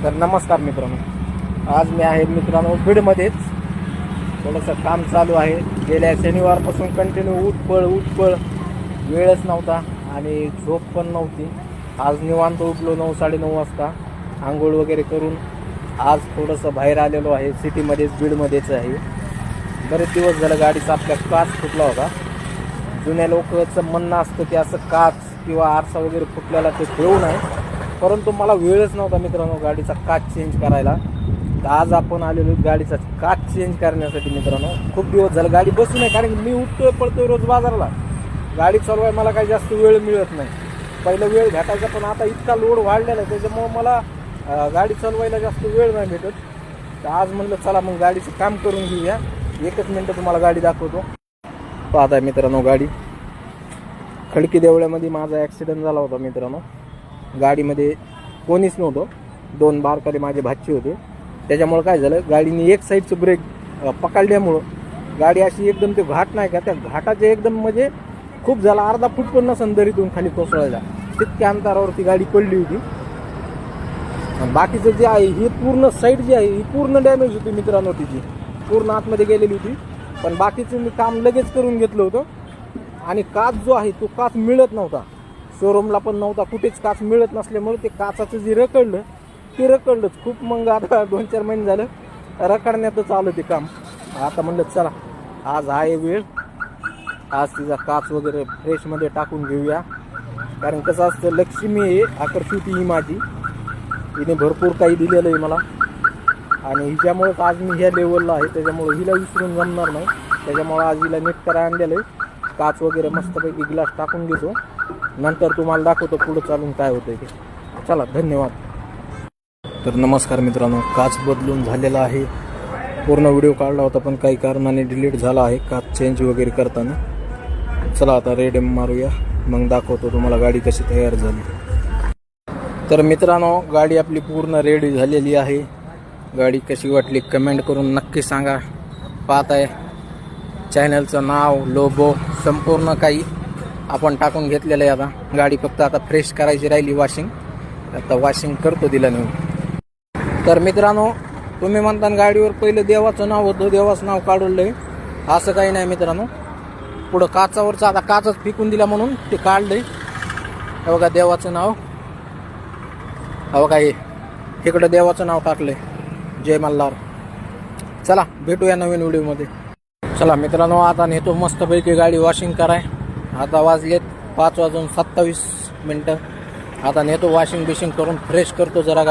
तर नमस्कार मित्रांनो, आज मी आहे मित्रांनो बीडमध्येच. थोडंसं काम चालू आहे. गेल्या शनिवारपासून कंटिन्यू उठपळ वेळच नव्हता आणि झोप पण नव्हती. आज निवांत उठलो 9-9:30 वाजता, आंघोळ वगैरे करून आज थोडंसं बाहेर आलेलो आहे. सिटीमध्येच बीडमध्येच आहे. बरेच दिवस झालं गाडीचा आपल्या काच फुटला होता. जुन्या लोकांचं म्हणणं असतं की असं काच किंवा आरसा वगैरे फुटल्याला ते ठेवू नये, परंतु मला वेळच नव्हता मित्रांनो गाडीचा काच चेंज करायला. तर आज आपण आलेलो गाडीचा काच चेंज करण्यासाठी मित्रांनो. खूप दिवस झालं गाडी बसून आहे, कारण की मी उठतोय पळतोय रोज बाजारला. गाडी चालवायला मला काही जास्त वेळ मिळत नाही. पहिला वेळ भेटायचा, पण आता इतका लोड वाढलेला आहे त्याच्यामुळं मला गाडी चालवायला जास्त वेळ नाही भेटत. तर आज म्हणलं चला मग गाडीचं काम करून घेऊया. एकच मिनटं तुम्हाला गाडी दाखवतो. पाहताय मित्रांनो, गाडी खडकी देवळ्यामध्ये माझा ॲक्सिडेंट झाला होता मित्रांनो. गाडीमध्ये कोणीच नव्हतं, 2 बारकाले माझे भाची होते. त्याच्यामुळं काय झालं, गाडीने एक साईडचं ब्रेक पकडल्यामुळं गाडी अशी एकदम ते घाट नाही का, त्या घाटाचे एकदम म्हणजे खूप झाला, अर्धा फूट पण नसन दरीतून खाली कोसळायला, तितक्या अंतरावरती गाडी पडली होती. बाकीचं जे आहे ही पूर्ण साईड जी आहे ही पूर्ण डॅमेज होती मित्रांनो. तिची पूर्ण आतमध्ये गेलेली होती. पण बाकीचं मी काम लगेच करून घेतलं होतं. आणि काच जो आहे तो काच मिळत नव्हता, शोरूमला पण नव्हता, कुठेच काच मिळत नसल्यामुळे ते काचाचं जे रखडलं ते रखडलंच खूप. मग आता 2-4 महिने झालं रखडण्यातच आलं ते काम. आता म्हणलं चला आज आहे वेळ, आज तिचा काच वगैरे फ्रेशमध्ये टाकून घेऊया. कारण कसं असतं, लक्ष्मी आहे आकर्षित ही माझी, हिने भरपूर काही दिलेलं आहे मला. आणि हिच्यामुळेच आज मी ह्या लेवलला आहे, त्याच्यामुळे हिला विसरून जमणार नाही. त्याच्यामुळं आज हिला नीट करायला आणलेलं आहे. काच वगैरे मस्तपैकी ग्लास टाकून घेतो, नंतर तुम्हाला दाखवतो पुढं चालून काय होतं ते. चला, धन्यवाद. तर नमस्कार मित्रांनो, काच बदलून झालेला आहे. पूर्ण व्हिडिओ काढला होता पण काही कारणाने डिलीट झाला आहे काच चेंज वगैरे करताना. चला आता रेड मारूया, मग दाखवतो तुम्हाला गाडी कशी तयार झाली. तर मित्रांनो, गाडी आपली पूर्ण रेडी झालेली आहे. गाडी कशी वाटली कमेंट करून नक्की सांगा. पाहताय चॅनलचं नाव, लोगो, संपूर्ण काही आपण टाकून घेतलेलं आहे. आता गाडी फक्त आता फ्रेश करायची राहिली, वॉशिंग. आता वॉशिंग करतो दिला नेऊन. तर मित्रांनो, तुम्ही म्हणता गाडीवर पहिलं देवाचं नाव होतं, देवाचं नाव काढलं आहे. असं काही नाही मित्रांनो. पुढं काचावरचं आता काचच फेकून दिला म्हणून ते काढलंय. हे बघा देवाचं नाव, हे बघा इकडं देवाचं नाव टाकलंय, जय मल्हार. चला भेटूया नवीन व्हिडिओमध्ये. चला मित्रांनो, आता नेतो मस्तपैकी गाडी वॉशिंग कराय. आता वाजलेत 5:27 आता नेतो वॉशिंग बिशिंग करून फ्रेश करतो जरा.